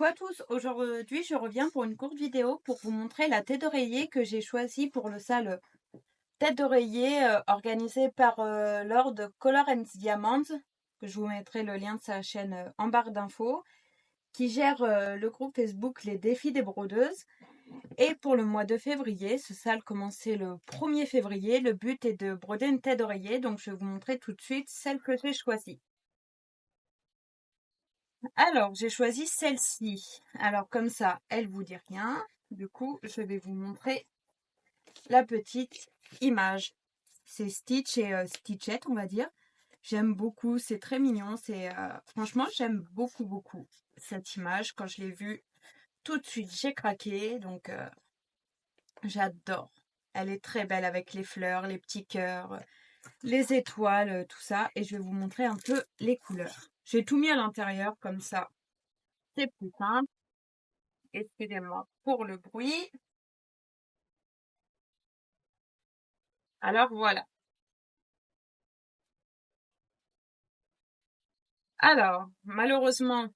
Quoi à tous, aujourd'hui je reviens pour une courte vidéo pour vous montrer la tête d'oreiller que j'ai choisie pour le salon tête d'oreiller organisée par Lord Color and Diamonds, que je vous mettrai le lien de sa chaîne en barre d'infos, qui gère le groupe Facebook Les Défis des Brodeuses. Et pour le mois de février, ce sale commençait le 1er février, le but est de broder une tête d'oreiller, donc je vais vous montrer tout de suite celle que j'ai choisie. Alors, j'ai choisi celle-ci. Alors, comme ça, elle vous dit rien. Du coup, je vais vous montrer la petite image. C'est Stitch et Stitchette, on va dire. J'aime beaucoup, c'est très mignon. Franchement, j'aime beaucoup, beaucoup cette image. Quand je l'ai vue, tout de suite, j'ai craqué. Donc, j'adore. Elle est très belle avec les fleurs, les petits cœurs, les étoiles, tout ça. Et je vais vous montrer un peu les couleurs. J'ai tout mis à l'intérieur, comme ça. C'est plus simple. Excusez-moi pour le bruit. Alors voilà. Alors, malheureusement,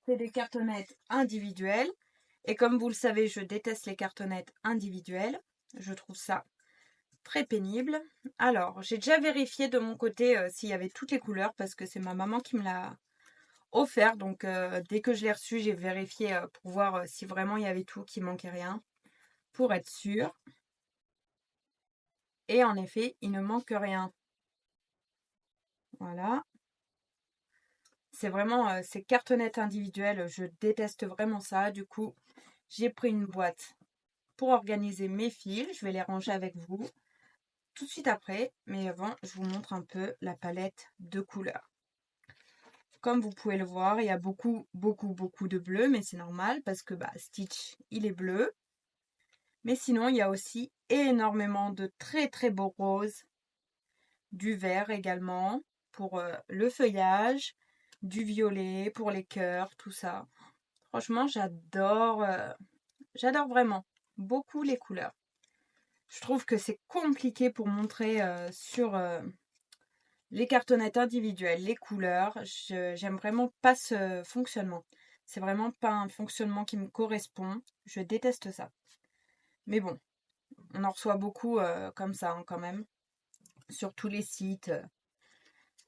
c'est des cartonnettes individuelles. Et comme vous le savez, je déteste les cartonnettes individuelles. Je trouve ça très pénible. Alors, j'ai déjà vérifié de mon côté s'il y avait toutes les couleurs parce que c'est ma maman qui me l'a offert. Donc, dès que je l'ai reçu, j'ai vérifié pour voir si vraiment il y avait tout, qu'il manquait rien, pour être sûr. Et en effet, il ne manque rien. Voilà. C'est vraiment ces cartonnettes individuelles, je déteste vraiment ça. Du coup, j'ai pris une boîte pour organiser mes fils. Je vais les ranger avec vous tout de suite après. Mais avant, je vous montre un peu la palette de couleurs. Comme vous pouvez le voir, il y a beaucoup, beaucoup, beaucoup de bleu, mais c'est normal parce que Stitch, il est bleu. Mais sinon, il y a aussi énormément de très, très beaux roses, du vert également pour le feuillage, du violet pour les cœurs, tout ça. Franchement, j'adore vraiment beaucoup les couleurs. Je trouve que c'est compliqué pour montrer sur les cartonnettes individuelles les couleurs. J'aime vraiment pas ce fonctionnement. C'est vraiment pas un fonctionnement qui me correspond. Je déteste ça. Mais bon, on en reçoit beaucoup comme ça quand même sur tous les sites.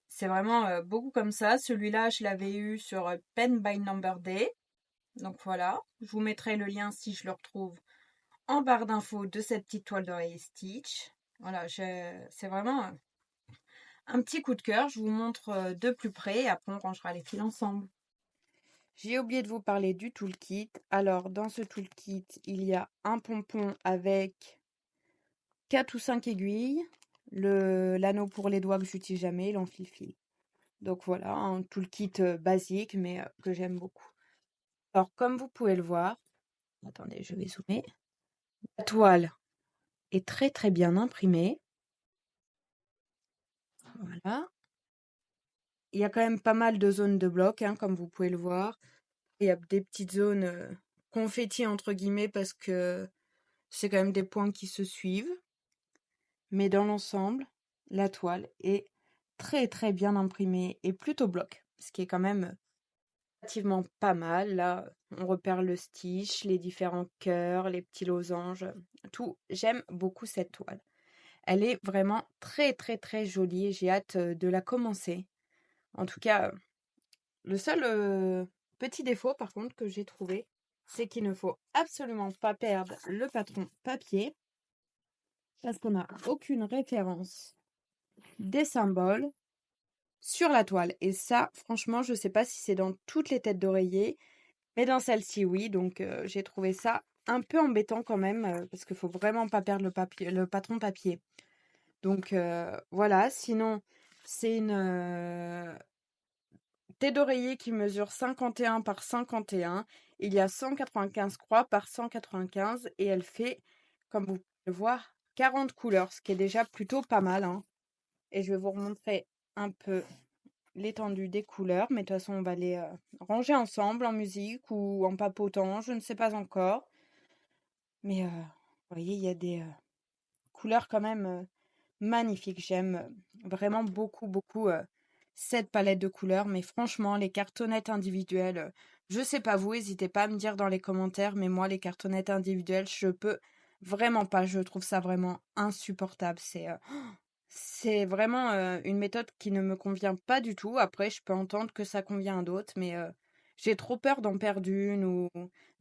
C'est vraiment beaucoup comme ça. Celui-là, je l'avais eu sur Pen by Number Day. Donc voilà, je vous mettrai le lien si je le retrouve en barre d'infos de cette petite toile d'oreiller Stitch. Voilà, c'est vraiment un petit coup de cœur. Je vous montre de plus près et après on rangera les fils ensemble. J'ai oublié de vous parler du toolkit. Alors, dans ce toolkit, il y a un pompon avec 4 ou 5 aiguilles, l'anneau pour les doigts que j'utilise jamais, l'enfil-fil. Donc voilà, un toolkit basique mais que j'aime beaucoup. Alors, comme vous pouvez le voir, attendez, je vais zoomer. La toile est très très bien imprimée. Voilà. Il y a quand même pas mal de zones de bloc, hein, comme vous pouvez le voir. Il y a des petites zones confetti entre guillemets parce que c'est quand même des points qui se suivent. Mais dans l'ensemble, la toile est très très bien imprimée et plutôt bloc, ce qui est quand même relativement pas mal. Là, on repère le stitch, les différents cœurs, les petits losanges, tout. J'aime beaucoup cette toile. Elle est vraiment très très très jolie et j'ai hâte de la commencer. En tout cas, le seul petit défaut par contre que j'ai trouvé, c'est qu'il ne faut absolument pas perdre le patron papier parce qu'on n'a aucune référence des symboles sur la toile. Et ça, franchement, je ne sais pas si c'est dans toutes les têtes d'oreiller, mais dans celle-ci, oui. Donc, j'ai trouvé ça un peu embêtant quand même parce qu'il faut vraiment pas perdre le patron papier. Donc, voilà. Sinon, c'est une tête d'oreiller qui mesure 51 par 51. Il y a 195 croix par 195 et elle fait, comme vous pouvez le voir, 40 couleurs, ce qui est déjà plutôt pas mal, hein. Et je vais vous remontrer un peu l'étendue des couleurs, mais de toute façon, on va les ranger ensemble en musique ou en papotant, je ne sais pas encore. Mais vous voyez, il y a des couleurs quand même magnifiques. J'aime vraiment beaucoup, beaucoup cette palette de couleurs. Mais franchement, les cartonnettes individuelles, Je sais pas vous, n'hésitez pas à me dire dans les commentaires, mais moi, les cartonnettes individuelles, je peux vraiment pas. Je trouve ça vraiment insupportable. C'est vraiment une méthode qui ne me convient pas du tout. Après, je peux entendre que ça convient à d'autres, mais j'ai trop peur d'en perdre une ou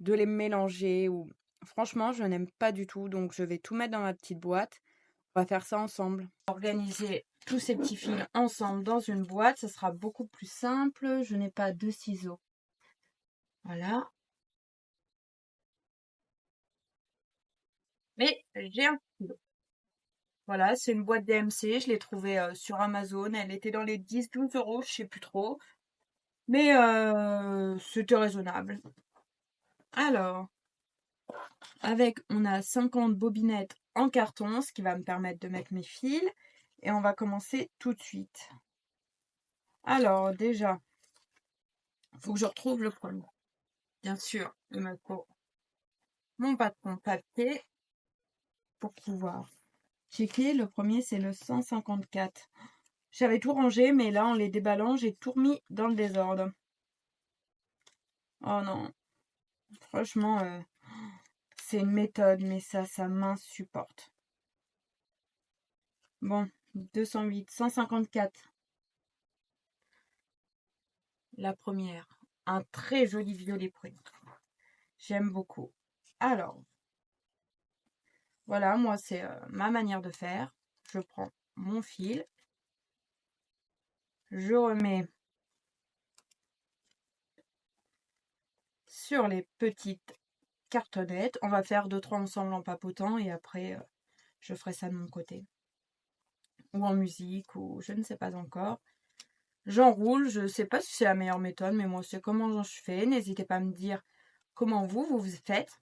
de les mélanger. Ou franchement, je n'aime pas du tout. Donc, je vais tout mettre dans ma petite boîte. On va faire ça ensemble. Organiser tous ces petits fils ensemble dans une boîte, ça sera beaucoup plus simple. Je n'ai pas de ciseaux. Voilà. Mais j'ai un stylo. Voilà, c'est une boîte DMC. Je l'ai trouvée sur Amazon. Elle était dans les 10-12 euros, je sais plus trop. Mais c'était raisonnable. Alors, on a 50 bobinettes en carton, ce qui va me permettre de mettre mes fils. Et on va commencer tout de suite. Alors, déjà, il faut que je retrouve le premier. Bien sûr, il me faut mon patron papier pour pouvoir checker. Le premier, c'est le 154. J'avais tout rangé, mais là, en les déballant, j'ai tout remis dans le désordre. Oh non, franchement, c'est une méthode, mais ça m'insupporte. Bon, 208, 154. La première, un très joli violet prune. J'aime beaucoup. Alors, voilà, moi, c'est ma manière de faire. Je prends mon fil, je remets sur les petites cartonnettes. On va faire 2-3 ensemble en papotant et après, je ferai ça de mon côté. Ou en musique, ou je ne sais pas encore. J'enroule, je ne sais pas si c'est la meilleure méthode, mais moi, c'est comment je fais. N'hésitez pas à me dire comment vous faites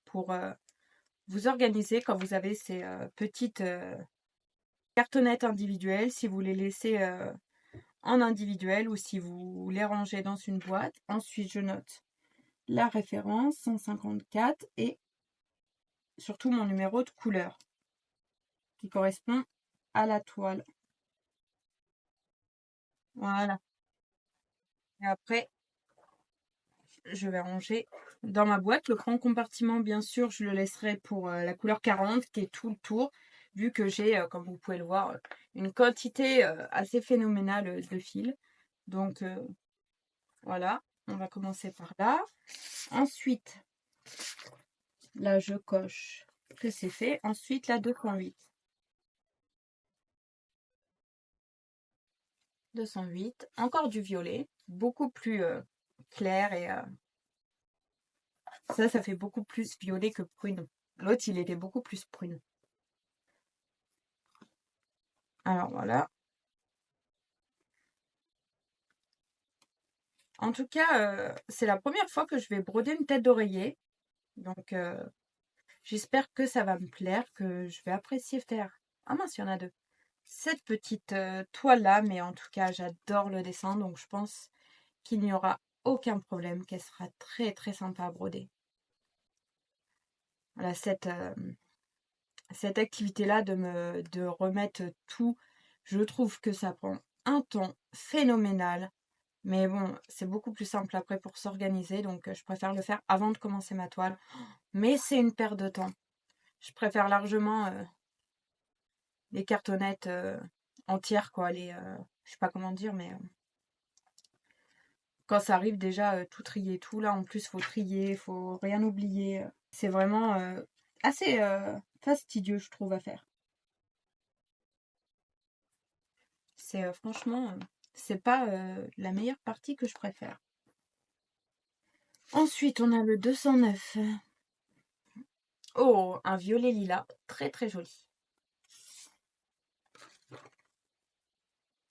pour vous organiser quand vous avez ces petites cartonnettes individuelles, si vous les laissez en individuel ou si vous les rangez dans une boîte. Ensuite, je note la référence 154 et surtout mon numéro de couleur qui correspond à la toile. Voilà. Et après, je vais ranger dans ma boîte. Le grand compartiment, bien sûr, je le laisserai pour la couleur 40 qui est tout le tour, vu que j'ai, comme vous pouvez le voir, une quantité assez phénoménale de fils. Donc voilà, on va commencer par là. Ensuite, là, je coche que c'est fait. Ensuite, la 208. 208. Encore du violet, beaucoup plus clair et ça fait beaucoup plus violet que prune. L'autre, il était beaucoup plus prune. Alors voilà. En tout cas, c'est la première fois que je vais broder une tête d'oreiller. Donc, j'espère que ça va me plaire, que je vais apprécier faire. Ah mince, il y en a deux. Cette petite toile-là, mais en tout cas, j'adore le dessin. Donc, je pense qu'il n'y aura aucun problème, qu'elle sera très très sympa à broder. Voilà, cette activité-là de remettre tout, je trouve que ça prend un temps phénoménal. Mais bon, c'est beaucoup plus simple après pour s'organiser, donc je préfère le faire avant de commencer ma toile. Mais c'est une perte de temps. Je préfère largement les cartonnettes entières, quoi. Je sais pas comment dire, mais quand ça arrive déjà tout trier, tout là en plus faut trier, faut rien oublier. C'est vraiment assez fastidieux, je trouve, à faire. C'est franchement, c'est pas la meilleure partie que je préfère. Ensuite, on a le 209. Oh, un violet lilas, très très joli.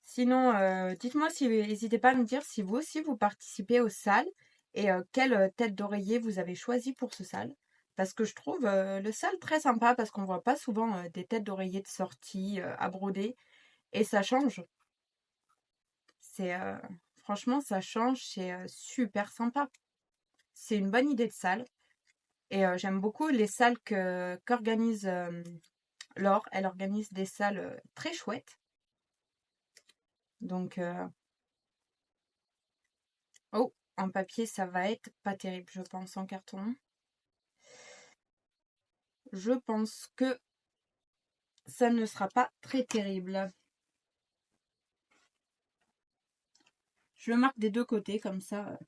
Sinon, dites-moi si n'hésitez pas à me dire si vous aussi vous participez aux salles et quelle tête d'oreiller vous avez choisi pour ce sale. Parce que je trouve le sale très sympa parce qu'on voit pas souvent des têtes d'oreiller de sortie à broder et ça change. C'est franchement ça change, c'est super sympa. C'est une bonne idée de salle et j'aime beaucoup les salles que qu'organise Laure. Elle organise des salles très chouettes. Donc oh, en papier, ça va être pas terrible, je pense, en carton. Je pense que ça ne sera pas très terrible. Je le marque des deux côtés, comme ça,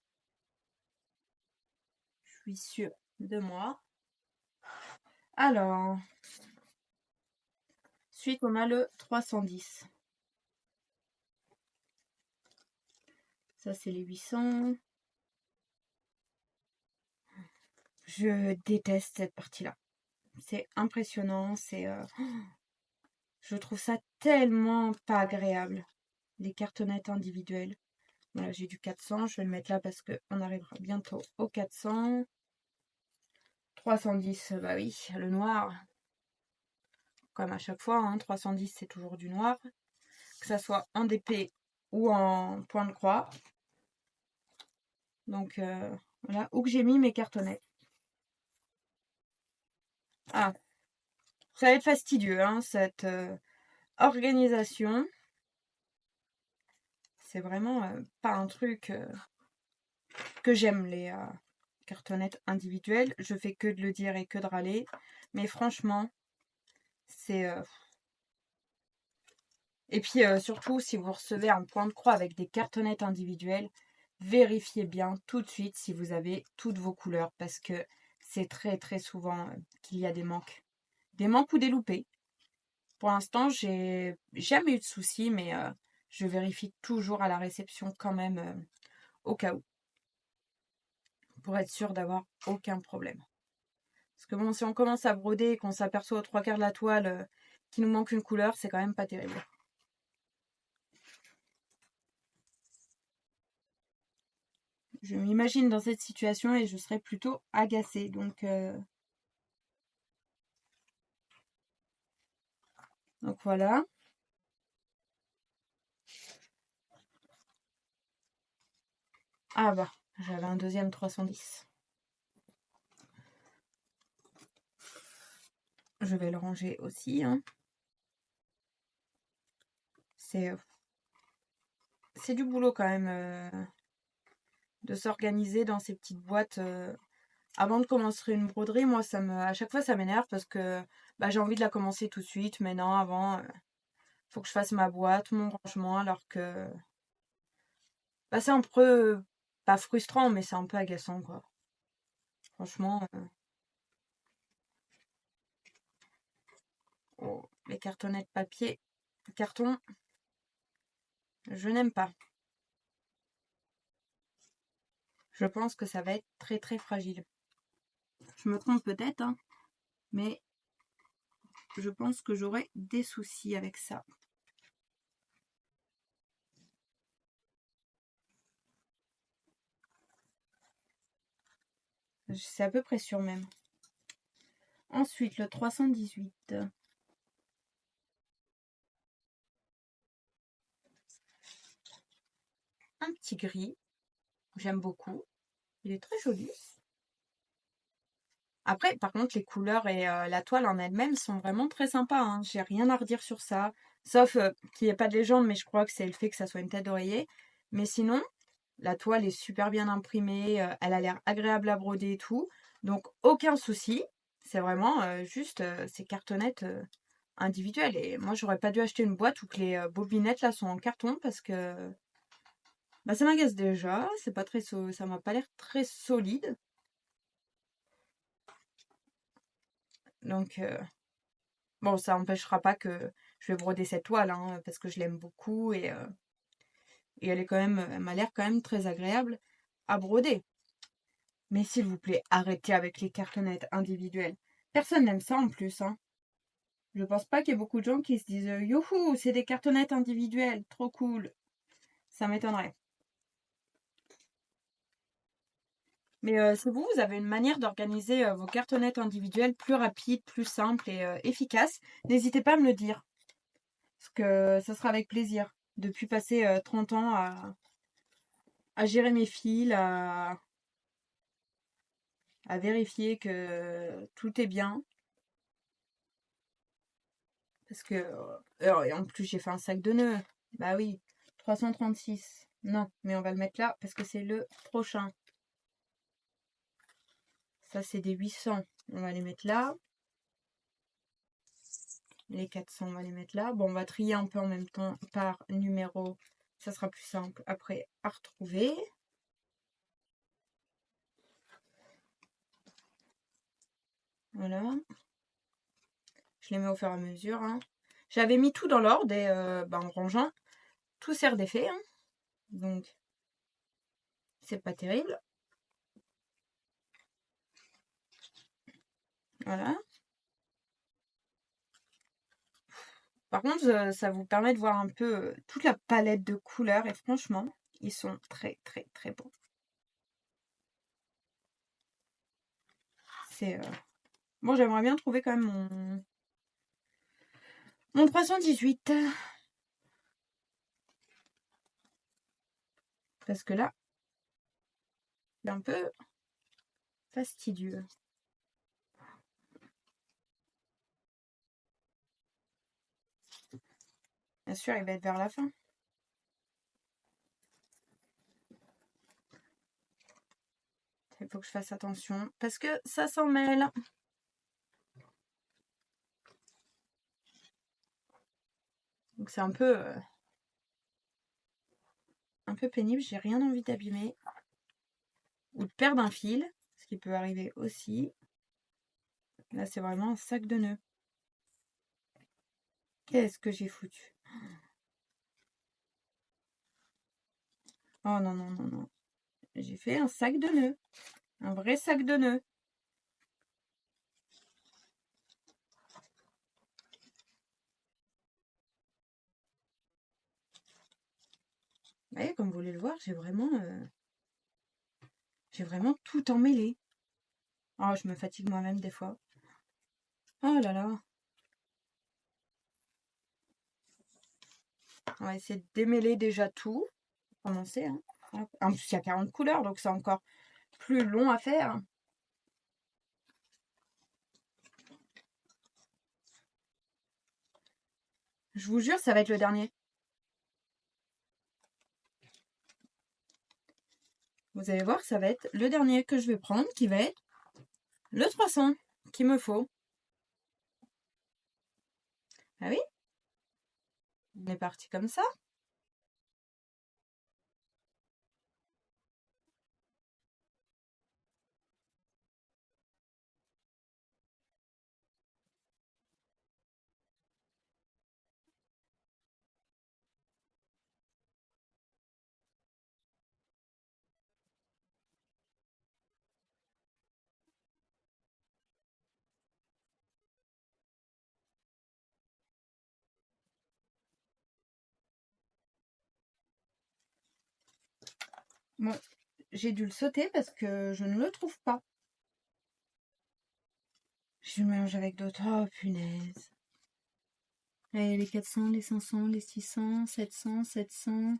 je suis sûre de moi. Alors, ensuite, on a le 310. Ça, c'est les 800. Je déteste cette partie-là. C'est impressionnant, je trouve ça tellement pas agréable. Les cartonnettes individuelles. Voilà, j'ai du 400, je vais le mettre là parce qu'on arrivera bientôt au 400. 310, bah oui, le noir. Comme à chaque fois, hein, 310 c'est toujours du noir. Que ça soit en DP ou en point de croix. Donc voilà, où que j'ai mis mes cartonnettes. Ah, ça va être fastidieux, hein, cette organisation. C'est vraiment pas un truc que j'aime, les cartonnettes individuelles. Je fais que de le dire et que de râler. Mais franchement, c'est... Et puis surtout, si vous recevez un point de croix avec des cartonnettes individuelles, vérifiez bien tout de suite si vous avez toutes vos couleurs parce que c'est très très souvent qu'il y a des manques. Des manques ou des loupés. Pour l'instant, j'ai jamais eu de soucis, mais je vérifie toujours à la réception quand même au cas où. Pour être sûr d'avoir aucun problème. Parce que bon, si on commence à broder et qu'on s'aperçoit aux trois quarts de la toile qu'il nous manque une couleur, c'est quand même pas terrible. Je m'imagine dans cette situation et je serais plutôt agacée. Donc voilà. Ah bah, j'avais un deuxième 310. Je vais le ranger aussi, hein. C'est du boulot quand même de s'organiser dans ces petites boîtes. Avant de commencer une broderie, moi, à chaque fois, ça m'énerve parce que bah, j'ai envie de la commencer tout de suite. Mais non, avant, faut que je fasse ma boîte, mon rangement, alors que bah, c'est un peu, pas frustrant, mais c'est un peu agaçant, quoi. Franchement, oh, les cartonnettes papier, carton, je n'aime pas. Je pense que ça va être très très fragile. Je me trompe peut-être, hein, mais je pense que j'aurai des soucis avec ça. C'est à peu près sûr même. Ensuite, le 318. Un petit gris. J'aime beaucoup. Il est très joli. Après, par contre, les couleurs et la toile en elle-même sont vraiment très sympas, hein. J'ai rien à redire sur ça. Sauf qu'il n'y ait pas de légende, mais je crois que c'est le fait que ça soit une tête d'oreiller. Mais sinon, la toile est super bien imprimée. Elle a l'air agréable à broder et tout. Donc, aucun souci. C'est vraiment juste ces cartonnettes individuelles. Et moi, j'aurais pas dû acheter une boîte où que les bobinettes là sont en carton parce que bah, ça m'agace déjà. C'est pas très ça m'a pas l'air très solide. Donc, bon, ça n'empêchera pas que je vais broder cette toile, hein, parce que je l'aime beaucoup et elle est quand même, elle m'a l'air quand même très agréable à broder. Mais s'il vous plaît, arrêtez avec les cartonnettes individuelles. Personne n'aime ça en plus, hein. Je pense pas qu'il y ait beaucoup de gens qui se disent youhou, c'est des cartonnettes individuelles, trop cool. Ça m'étonnerait. Mais si vous avez une manière d'organiser vos cartonnettes individuelles plus rapide, plus simple et efficace, n'hésitez pas à me le dire. Parce que ça sera avec plaisir. Depuis passer 30 ans à gérer mes fils, à vérifier que tout est bien. Parce que, et en plus, j'ai fait un sac de nœuds. Bah oui, 336. Non, mais on va le mettre là parce que c'est le prochain. Ça, c'est des 800. On va les mettre là. Les 400, on va les mettre là. Bon, on va trier un peu en même temps par numéro. Ça sera plus simple après à retrouver. Voilà. Je les mets au fur et à mesure. Hein. J'avais mis tout dans l'ordre et en rangeant, tout sert d'effet. Hein. Donc, c'est pas terrible. Voilà. Par contre, ça vous permet de voir un peu toute la palette de couleurs et franchement, ils sont très très très beaux. C'est bon, j'aimerais bien trouver quand même mon 318 parce que là, c'est un peu fastidieux. Bien sûr, il va être vers la fin. Il faut que je fasse attention parce que ça s'en mêle. Donc c'est un peu pénible. J'ai rien envie d'abîmer ou de perdre un fil, ce qui peut arriver aussi. Là, c'est vraiment un sac de nœuds. Qu'est-ce que j'ai foutu? Oh non, non, non, non. J'ai fait un sac de nœuds. Un vrai sac de nœuds. Vous voyez, comme vous voulez le voir, j'ai vraiment tout emmêlé. Oh, je me fatigue moi-même des fois. Oh là là. On va essayer de démêler déjà tout. Commencer. Hein. En plus, il y a 40 couleurs, donc c'est encore plus long à faire. Je vous jure, ça va être le dernier. Vous allez voir, ça va être le dernier que je vais prendre, qui va être le 300 qu'il me faut. Ah oui? On est parti comme ça. Bon, j'ai dû le sauter parce que je ne le trouve pas. Je le mélange avec d'autres. Oh, punaise. Allez, les 400, les 500, les 600, 700, 700,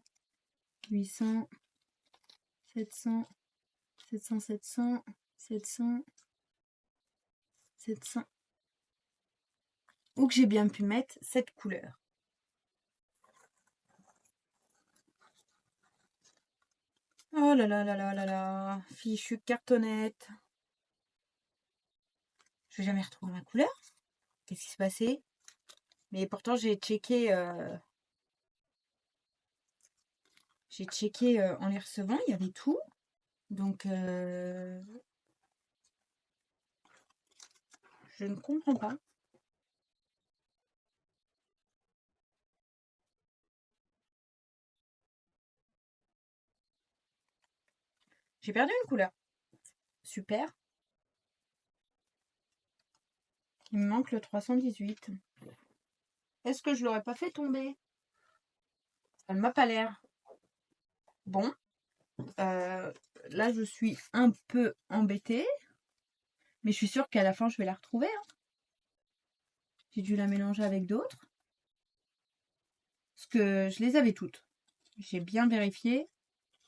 800, 700, 700, 700, 700, 700. Où que j'ai bien pu mettre cette couleur. Oh là là là là là là. Fichu cartonnette. Je vais jamais retrouver ma couleur. Qu'est-ce qui s'est passé? Mais pourtant, j'ai checké en les recevant, il y avait tout. Donc, je ne comprends pas. J'ai perdu une couleur. Super. Il me manque le 318. Est-ce que je l'aurais pas fait tomber? Ça ne m'a pas l'air. Bon. Là, je suis un peu embêtée. Mais je suis sûre qu'à la fin, je vais la retrouver. Hein. J'ai dû la mélanger avec d'autres. Parce que je les avais toutes. J'ai bien vérifié.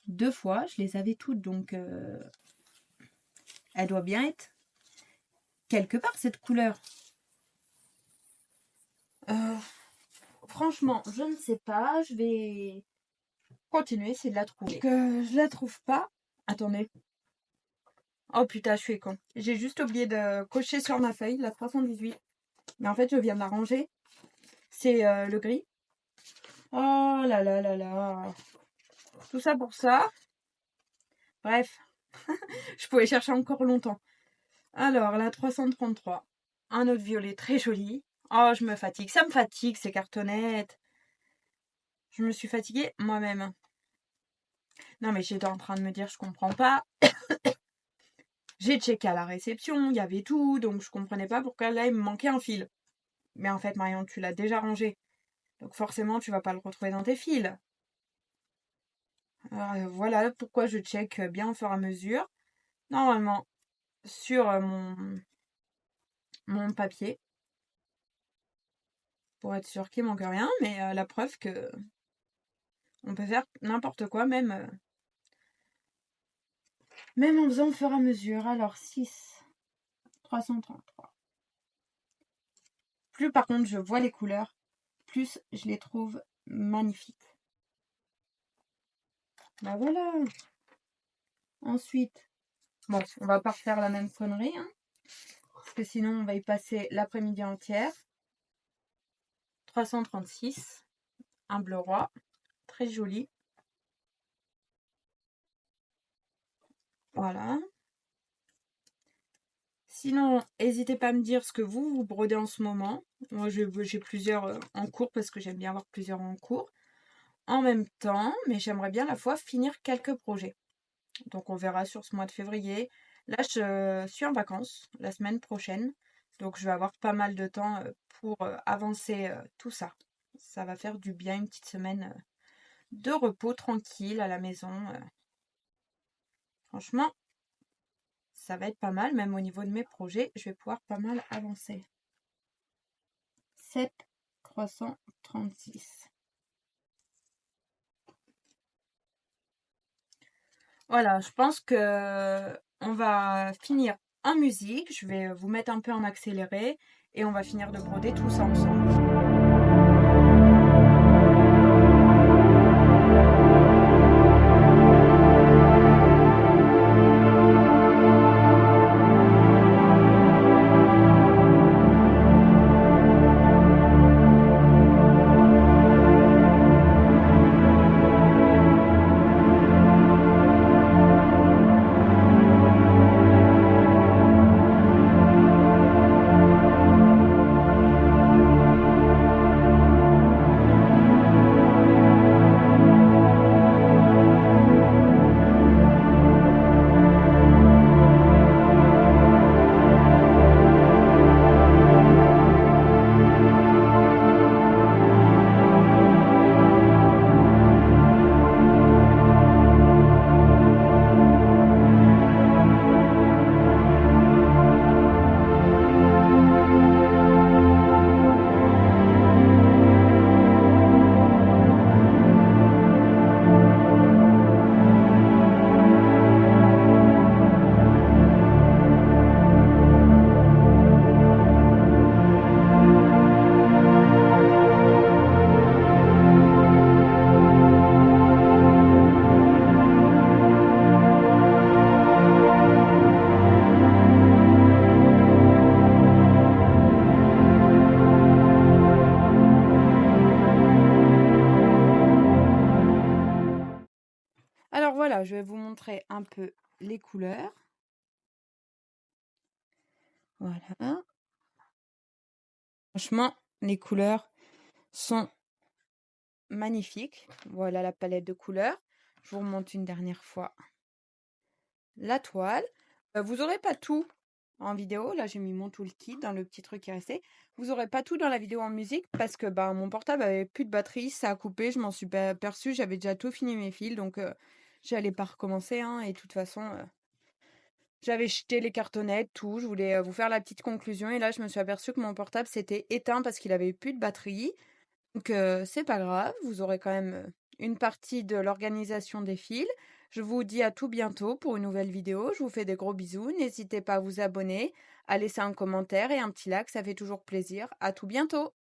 2 fois, je les avais toutes. Donc, elle doit bien être quelque part, cette couleur. Franchement, je ne sais pas. Je vais continuer, essayer de la trouver. Que je la trouve pas. Attendez. Oh putain, je suis con. J'ai juste oublié de cocher sur ma feuille la 318. Mais en fait, je viens de la ranger. C'est le gris. Oh là là là là. Tout ça pour ça. Bref. Je pouvais chercher encore longtemps. Alors, la 333. Un autre violet très joli. Oh, je me fatigue. Ça me fatigue, ces cartonnettes. Je me suis fatiguée moi-même. Non, mais j'étais en train de me dire, je comprends pas. J'ai checké à la réception, il y avait tout, donc je comprenais pas pourquoi là, il me manquait un fil. Mais en fait, Marion, tu l'as déjà rangé. Donc forcément, tu vas pas le retrouver dans tes fils. Voilà pourquoi je check bien au fur et à mesure. Normalement, sur mon papier, pour être sûr qu'il manque rien, mais la preuve que on peut faire n'importe quoi, même en faisant au fur et à mesure. Alors, 6, 333. Plus par contre je vois les couleurs, plus je les trouve magnifiques. Bah voilà. Ensuite, bon, on va pas refaire la même connerie, hein, parce que sinon on va y passer l'après-midi entière. 336, un bleu roi, très joli. Voilà. Sinon, n'hésitez pas à me dire ce que vous brodez en ce moment. Moi, j'ai plusieurs en cours parce que j'aime bien avoir plusieurs en cours en même temps, mais j'aimerais bien à la fois finir quelques projets. Donc, on verra sur ce mois de février. Là, je suis en vacances la semaine prochaine, donc je vais avoir pas mal de temps pour avancer tout ça. Ça va faire du bien, une petite semaine de repos tranquille à la maison. Franchement, ça va être pas mal, même au niveau de mes projets, je vais pouvoir pas mal avancer. 7, 336. Voilà, je pense que on va finir en musique. Je vais vous mettre un peu en accéléré et on va finir de broder tout ça ensemble. Alors voilà, je vais vous montrer un peu les couleurs. Voilà. Franchement, les couleurs sont magnifiques. Voilà la palette de couleurs. Je vous remonte une dernière fois la toile. Vous n'aurez pas tout en vidéo. Là, j'ai mis mon toolkit dans le petit truc qui est resté. Vous n'aurez pas tout dans la vidéo en musique parce que mon portable avait plus de batterie. Ça a coupé. Je m'en suis pas aperçue. J'avais déjà tout fini mes fils. Donc, j'allais pas recommencer. Hein, et de toute façon, j'avais jeté les cartonnettes, tout. Je voulais vous faire la petite conclusion. Et là, je me suis aperçue que mon portable s'était éteint parce qu'il avait plus de batterie. Donc, c'est pas grave. Vous aurez quand même une partie de l'organisation des fils. Je vous dis à tout bientôt pour une nouvelle vidéo. Je vous fais des gros bisous. N'hésitez pas à vous abonner, à laisser un commentaire et un petit like. Ça fait toujours plaisir. À tout bientôt.